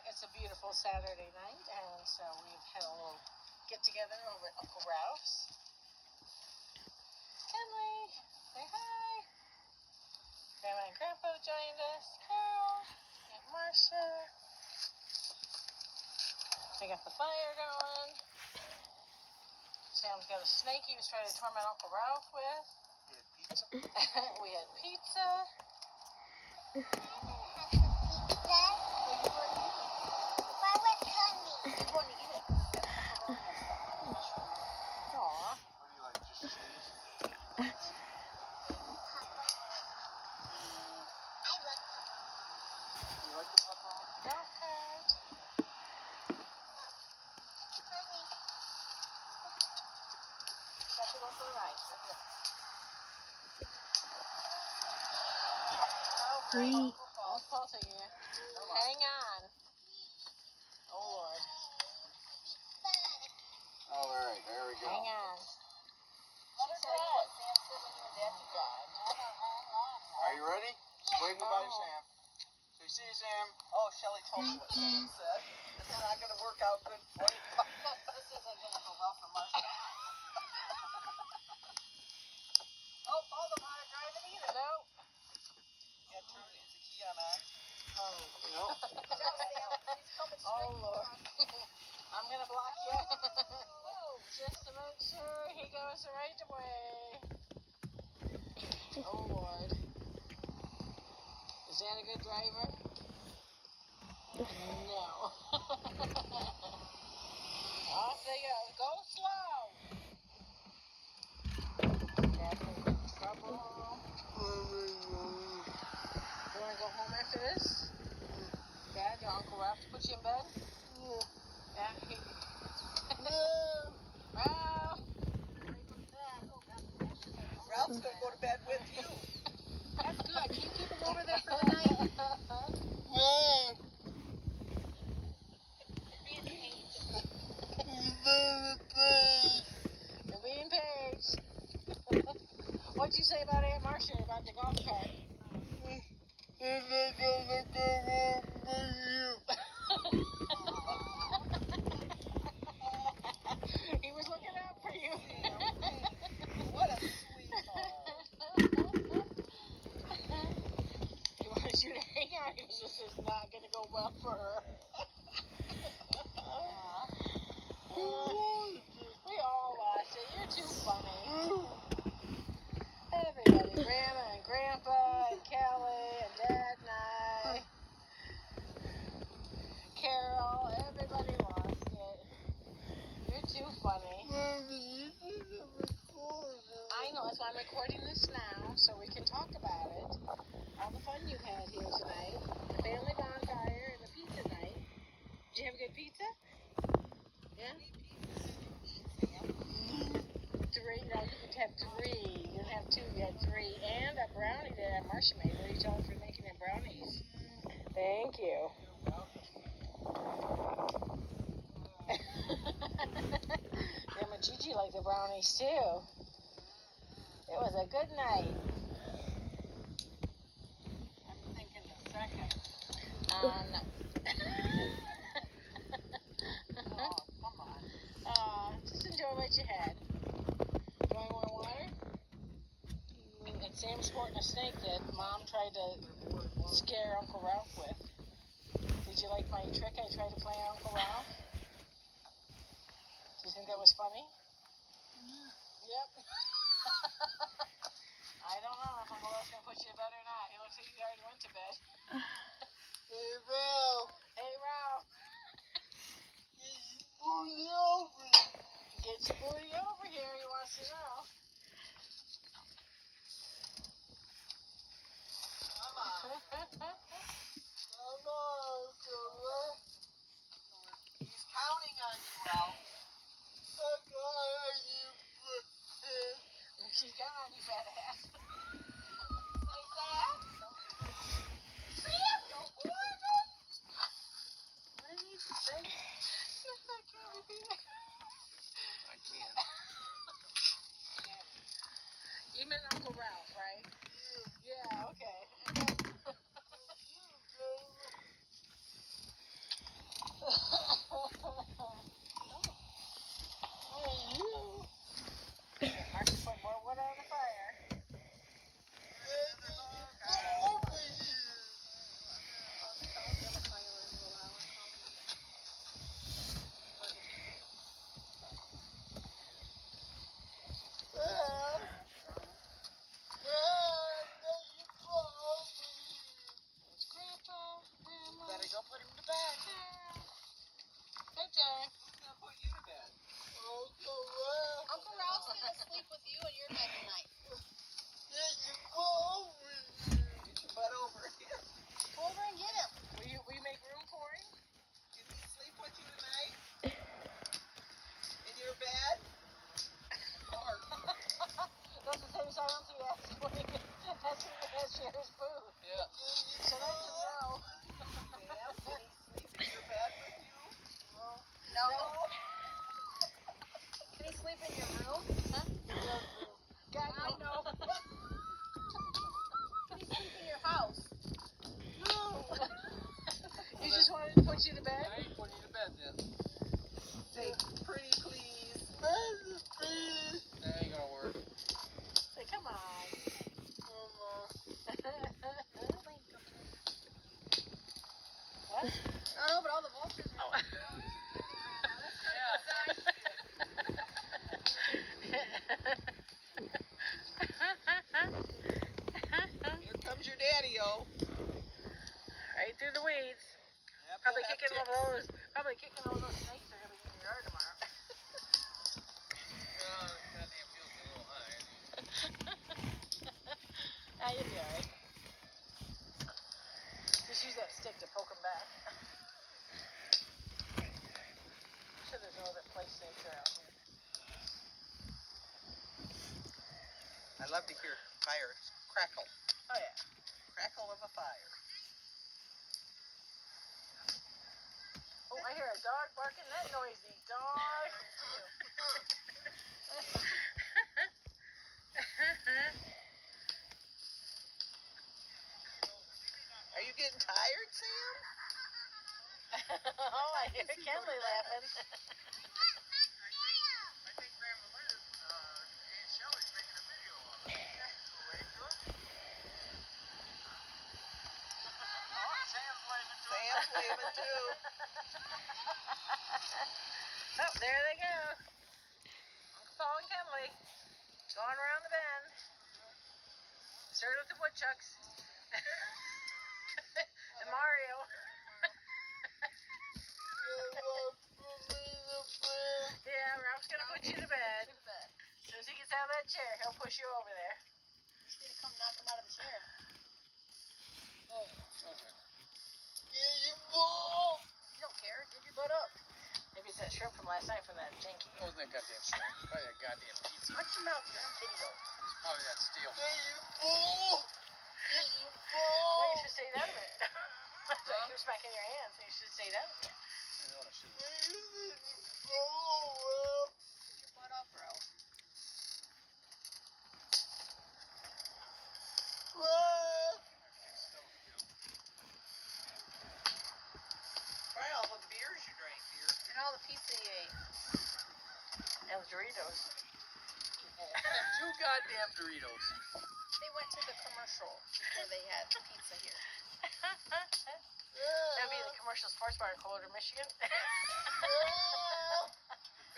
It's a beautiful Saturday night, and so we've had a little get-together over at Uncle Ralph's. Henley, say hi. Grandma and Grandpa joined us. Carol, Aunt Marcia. We got the fire going. Sam's got a snake he was trying to torment Uncle Ralph with. We had pizza. Free. Hang on. Oh, Lord. All right, there we go. Hang on. Are you ready? Wave goodbye to Sam. Say, see you, Sam. Oh, Shelly told me what Sam said. It's not going to work out good for you. This isn't going to go well for Marcia. Oh, Paul don't want to drive it either. No. Yeah, turn the key on that. No. Oh, Lord. I'm going to block you. Just to make sure he goes the right way. Oh, Lord. Is that a good driver? No. Off they go. Go slow. Dad's going to get in trouble. You want to go home after this? Dad, your Uncle Ralph to put you in bed? Yeah. Ralph. Ralph's going to go to bed with you. That's good. Can you keep him over there for the night? You're being paged. What'd you say about Aunt Marcia about the golf cart? He was looking out for you. What a sweetheart. He wants you to hang out because this is not going to go well for her. We all lost it. You're too funny. Everybody, Grandma and Grandpa and Kelly and Dad and I, Carol, everybody lost it. You're too funny. I know, that's why I'm recording this now, so we can talk about it. All the fun you had here tonight. The family bonfire and the pizza night. Did you have a good pizza? Yeah? Three. No, you could have three. You didn't have two, you had three. And a brownie that Marcia made. What are you telling for making them brownies? Thank you. Them and Gigi like the brownies too. It was a good night. I'm thinking the second. Oh, Come on. just enjoy what you had. You want more water? And Sam's sporting a snake that Mom tried to scare Uncle Ralph with. Did you like my trick I tried to play on Uncle Ralph? Do you think that was funny? Yep. I don't know if Uncle Ralph's going to put you to bed or not. He looks like he already went to bed. Hey, Ralph. Hey, Ralph. Get your booty over here, he wants to know. Come on. He's counting on you, Ralph. She's gone, you fat ass. Like that? Oh, no, but all the vultures are. Oh. Here comes your daddy-o. Right through the weeds. Yep, Probably you'll have kicking all ticks. those. Probably kicking all those snakes that are gonna be in your yard tomorrow. Goddamn feels a little high. Ah, you'll be alright. Just use that stick to poke them back. I'm sure there's no other place snakes around here. I love to hear fire crackle. Oh yeah. Crackle of a fire. Oh, I hear a dog barking. That noisy dog. Are you getting tired, Sam? Oh, I hear Kenley laughing. I think Grandma Linda, Aunt Shelley's making a video of it. Sam's waving to Sam's waving too. Oh, there they go. Uncle Paul and Kenley going around the bend. Started with the woodchucks. And Mario. Yeah, Ralph's gonna put you to bed. As soon as he gets out of that chair, he'll push you over there. He's gonna come knock him out of the chair. You don't care. Give your butt up. Maybe it's that shrimp from last night from that janky. It wasn't that goddamn shrimp. Probably that goddamn pizza. Watch your mouth. You're on video. Probably that steel. Well, you should say that a minute. You're smacking your hands, so you should say that a minute. You know what I should have. Get your butt up, bro. Try all the beers you drank, dear. And all the pizza you ate. And the Doritos. Two goddamn Doritos. They went to the commercial before they had pizza here. That'd be the commercial sports bar in Coldwater, Michigan.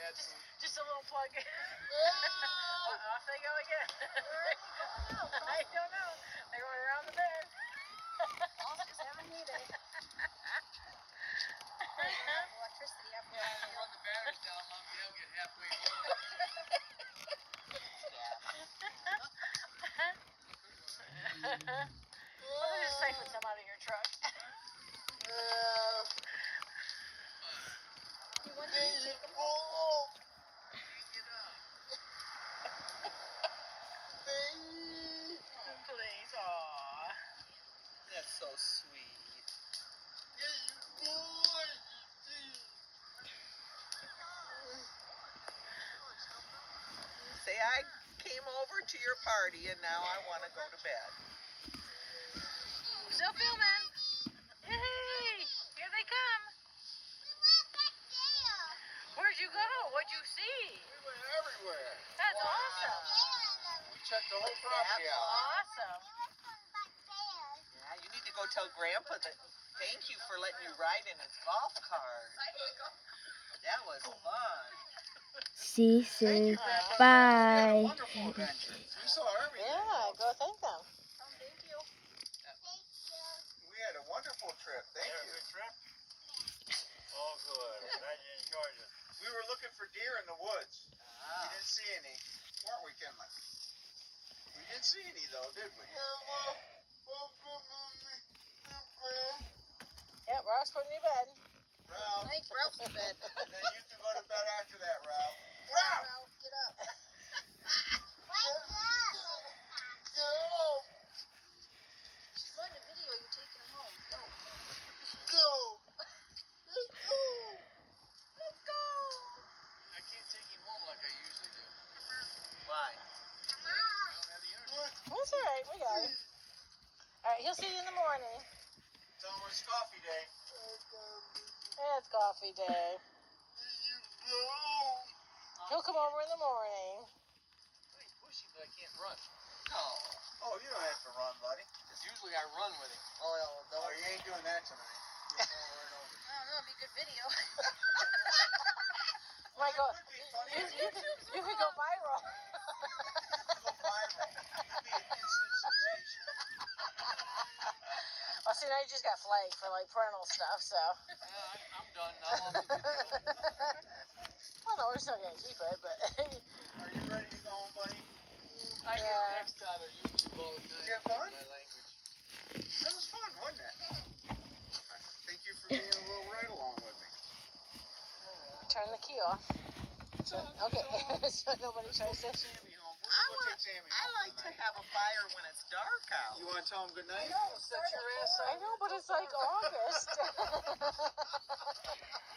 Bad food. Just a little plug. Off they go again. I don't know. They're going around the bend. Paul's just having me day. Electricity up here. Yeah, run the batteries down, Mom. They'll get halfway home. Well, they just siphon some out of your truck. You want to take them Please, aw. That's so sweet. Say I came over to your party and now I want to go to bed. Still filming. Yay! Here they come. Where'd you go? What'd you see? We went everywhere. That's awesome. We checked the whole property out. Awesome. Yeah, you need to go tell Grandpa that thank you for letting you ride in his golf cart. That was fun. See, Thank you, see. Grandpa. Bye. We had a wonderful adventure. We saw everything. Yeah, go thank them. Thank you. We had a wonderful trip. Thank you. Good trip? Oh, good. Glad you enjoyed it. We were looking for deer in the woods. We didn't see any. Weren't we, Kenley? We didn't see any, though, did we? Yeah, Ross putting you to bed. Ralph. Thank Ralph's in bed. And then you can go to bed after that, Ralph. Ralph, Ralph! get up. She's letting a video you taking her home. Go. Let's go. I can't take him home like I usually do. Why? I don't have the energy. That's all right. We got it. All right, he'll see you in the morning. Tell him it's coffee day. It's coffee day. He'll come over in the morning. He's pushy, but I can't run. No. Oh, you don't have to run, buddy. Because usually I run with him. Oh, Oh, you ain't doing that tonight. You'll fall right over. I don't know, it'd be good video. Might go. It would be funny. You could go viral. Go viral. You'd be an instant sensation. Well, see, now you just got flagged for like parental stuff, so. I'm done. I'm off the video. Well, no, we're still gonna keep it, but. Are you ready to go home, buddy? I Yeah. can text out of YouTube all the time. Did you have fun? My language. That was fun, wasn't it? Thank you for being a little ride along with me. Turn the key off. So, okay, so nobody tries to. Sammy home. We're gonna go take Sammy I home like to tonight. have a fire when it's dark out. You want to tell him good night? Set your ass I know, but it's like August. I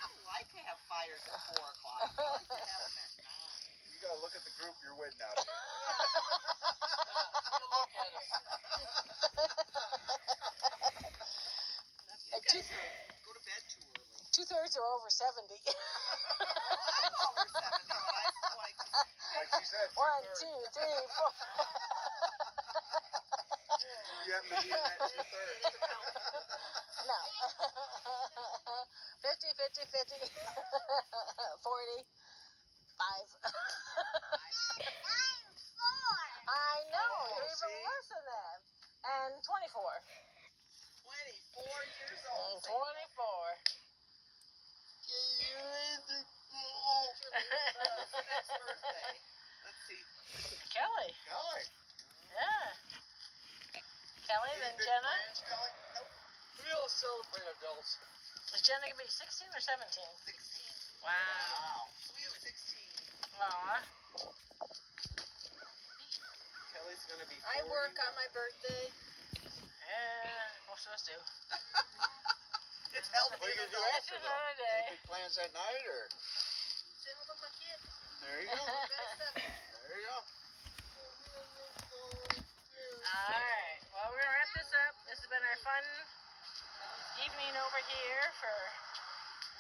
don't like to have fires at 4 o'clock. I like to have them at 9. You gotta look at the group you're with now. Go to bed too early. 2/3 are over 70. I'm over 7 now. I still like to Like she said, 1, 2/3. 2, 3, 4. You happen to be in that 2/3. No. 50, 50, 50. 40. 5. I know, you're even see? less than that. And 24. 24 years And old. 24. Next birthday. Let's see. Kelly. Golly. Yeah. Kelly, Any then big Jenna. plans, Kelly? Nope. We all celebrate adults. Is Jenna going to be 16 or 17? 16. Wow. Wow. Sweet 16. Aw. Kelly's gonna be 40. I work on my birthday. Yeah, most of us do. It's healthy. What are you gonna do That's after another that? day. Any big plans that night, or? Sit with my kids. There you go. There you go. Alright, well, we're going to wrap this up. This has been our fun evening over here for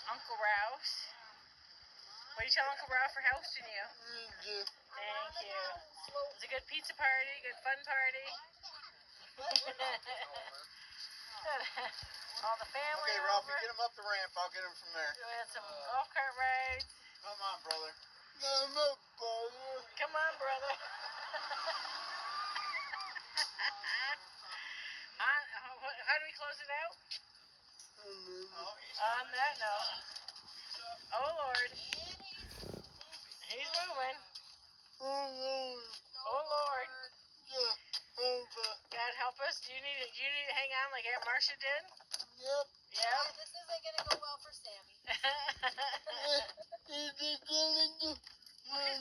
Uncle Rouse. What do you tell Uncle Ralph for hosting you? Thank you. It was a good pizza party, good fun party. All the family Okay, Ralphie, over. get him up the ramp. I'll get him from there. We had some golf cart rides. Come on, brother. Come on, brother. Come on, brother. How do we close it out? Oh, he's On that note. Oh, Lord. He's moving. Oh, Lord. God help us. Do you need to hang on like Aunt Marcia did? Yep. Yeah. This isn't gonna go well for Sammy. His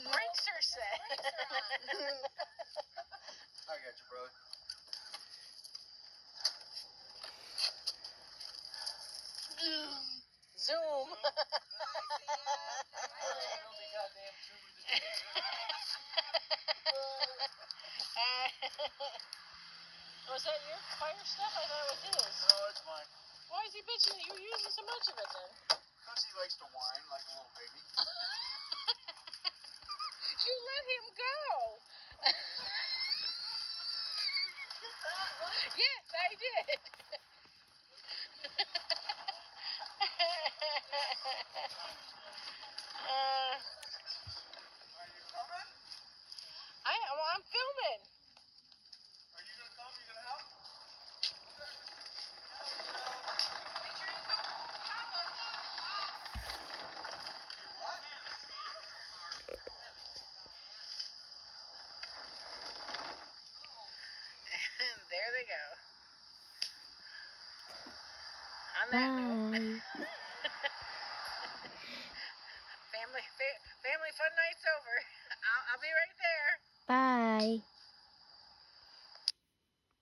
brakes are set. I got you, brother. Zoom. Was that your fire stuff? I thought it was his. No, it's mine. Why is he bitching that you were using so much of it then? Because he likes to whine like a little baby. You let him go. Yes, I did. Are you coming? I'm filming. Are you gonna come? You gonna help? And there they go. On that note, family fun night's over. I'll be right there. Bye.